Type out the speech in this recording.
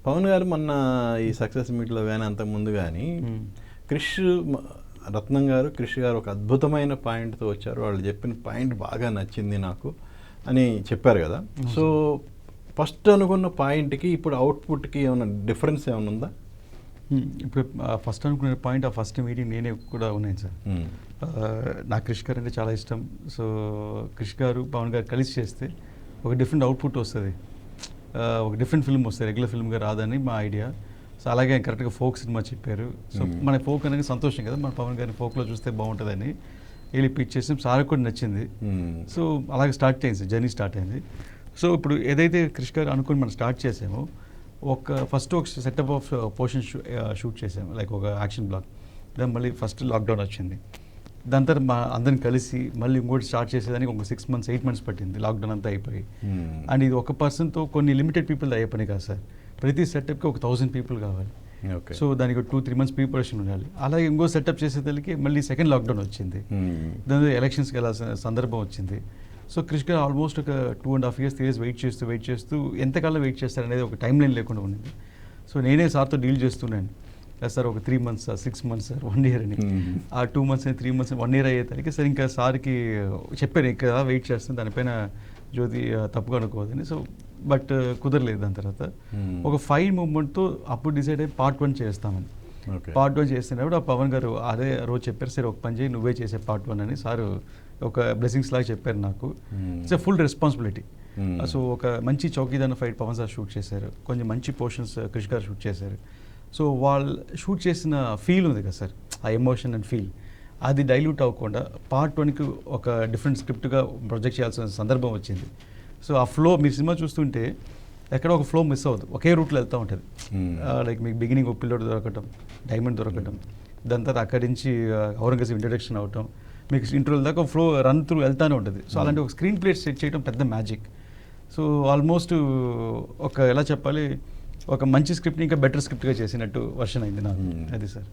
పవన్ గారు మొన్న ఈ సక్సెస్ మీట్లో కానీ అంతకుముందు కానీ క్రిష్ రత్నం గారు క్రిష్ గారు ఒక అద్భుతమైన పాయింట్తో వచ్చారు. వాళ్ళు చెప్పిన పాయింట్ బాగా నచ్చింది నాకు అని చెప్పారు కదా. సో ఫస్ట్ అనుకున్న పాయింట్కి ఇప్పుడు అవుట్పుట్కి ఏమైనా డిఫరెన్స్ ఏమైనా ఉందా? ఇప్పుడు ఫస్ట్ అనుకునే పాయింట్ ఆ ఫస్ట్ మీటింగ్ నేనే కూడా ఉన్నాను సార్. నాకు క్రిష్ గారు అంటే చాలా ఇష్టం. సో క్రిష్ గారు పవన్ గారు కలిసి చేస్తే ఒక డిఫరెంట్ అవుట్పుట్ వస్తుంది, ఒక డిఫరెంట్ ఫిల్మ్ వస్తుంది, రెగ్యులర్ ఫిల్మ్గా రాదని మా ఐడియా. సో అలాగే కరెక్ట్గా ఫోక్ సినిమా చెప్పారు. సో మన ఫోక్ అనేది సంతోషం కదా, మన పవన్ గారిని ఫోక్లో చూస్తే బాగుంటుందని వెళ్ళి పిచ్ చేసి సార్ కూడా నచ్చింది. సో అలాగే స్టార్ట్ అయింది, జర్నీ స్టార్ట్ అయింది. సో ఇప్పుడు ఏదైతే క్రిష్ గారు అనుకుని మనం స్టార్ట్ చేసామో ఫస్ట్ ఒక సెటప్ ఆఫ్ పోర్షన్ షూట్ చేసాము, లైక్ ఒక యాక్షన్ బ్లాక్. దాని మళ్ళీ ఫస్ట్ లాక్డౌన్ వచ్చింది. దాని తర్వాత మా అందరిని కలిసి మళ్ళీ ఇంకోటి స్టార్ట్ చేసేదానికి ఒక 6 months 8 months పట్టింది, లాక్డౌన్ అంతా అయిపోయి. అండ్ ఇది ఒక పర్సన్తో కొన్ని లిమిటెడ్ పీపుల్ అయ్యే పని కాదు సార్. ప్రతి సెటప్కి ఒక 1000 people కావాలి. సో దానికి 2-3 months ప్రిపరేషన్ ఉండాలి. అలాగే ఇంకో సెటప్ చేసేదానికి మళ్ళీ సెకండ్ లాక్డౌన్ వచ్చింది. దాని ఎలక్షన్స్కి వెళ్ళాల్సిన సందర్భం వచ్చింది. సో క్రిష్ గారు ఆల్మోస్ట్ ఒక 2.5 years 3 years వెయిట్ చేస్తూ ఎంతకాలం వెయిట్ చేస్తారనేది ఒక టైం లైన్ లేకుండా ఉండింది. సో నేనే సార్తో డీల్ చేస్తున్నాను సార్, ఒక 3 months 6 months 1 year అని. ఆ 2 months 3 months 1 year అయ్యేసరికి సార్ ఇంకా సార్కి చెప్పాను ఇక్కడ వెయిట్ చేస్తాను, దానిపైన జ్యోతి తప్పుగా అనుకోవద్దని. సో బట్ కుదరలేదు. దాని తర్వాత ఒక 5 మూమెంట్తో అప్పుడు డిసైడ్ అయ్యి Part 1 చేస్తామని. Part 1 చేస్తున్నప్పుడు ఆ పవన్ గారు అదే రోజు చెప్పారు, సరే ఒక పని చేయి నువ్వే చేసే Part 1 అని సారు ఒక బ్లెస్సింగ్స్ లాగా చెప్పారు నాకు. It's full responsibility. సో ఒక మంచి చౌకీదాన ఫైట్ పవన్ సార్ షూట్ చేశారు, కొంచెం మంచి పోర్షన్స్ క్రిష్ గారు షూట్ చేశారు. సో వాళ్ళు షూట్ చేసిన ఫీల్ ఉంది కదా సార్, ఆ ఎమోషన్ అండ్ ఫీల్ అది డైల్యూట్ అవ్వకుండా Part 1కి ఒక డిఫరెంట్ స్క్రిప్ట్గా ప్రొజెక్ట్ చేయాల్సిన సందర్భం వచ్చింది. సో ఆ ఫ్లో మీరు సినిమా చూస్తుంటే ఎక్కడ ఒక ఫ్లో మిస్ అవ్వదు, ఒకే రూట్లో వెళ్తూ ఉంటుంది. లైక్ మీకు బిగినింగ్ ఒక పిల్లోడు దొరకటం, డైమండ్ దొరకటం, దాని తర్వాత అక్కడి నుంచి ఔరంగజేబ్ ఇంట్రడక్షన్ అవటం, మీకు ఇంటర్వ్యూల దాకా ఫ్లో రన్ త్రూ వెళ్తూనే ఉంటుంది. సో అలాంటి ఒక స్క్రీన్ ప్లే సెట్ చేయడం పెద్ద మ్యాజిక్. సో ఆల్మోస్ట్ ఒక ఎలా చెప్పాలి, ఒక మంచి స్క్రిప్ట్ని ఇంకా బెటర్ స్క్రిప్ట్గా చేసినట్టు వర్షన్ అయింది నాకు. అది సార్.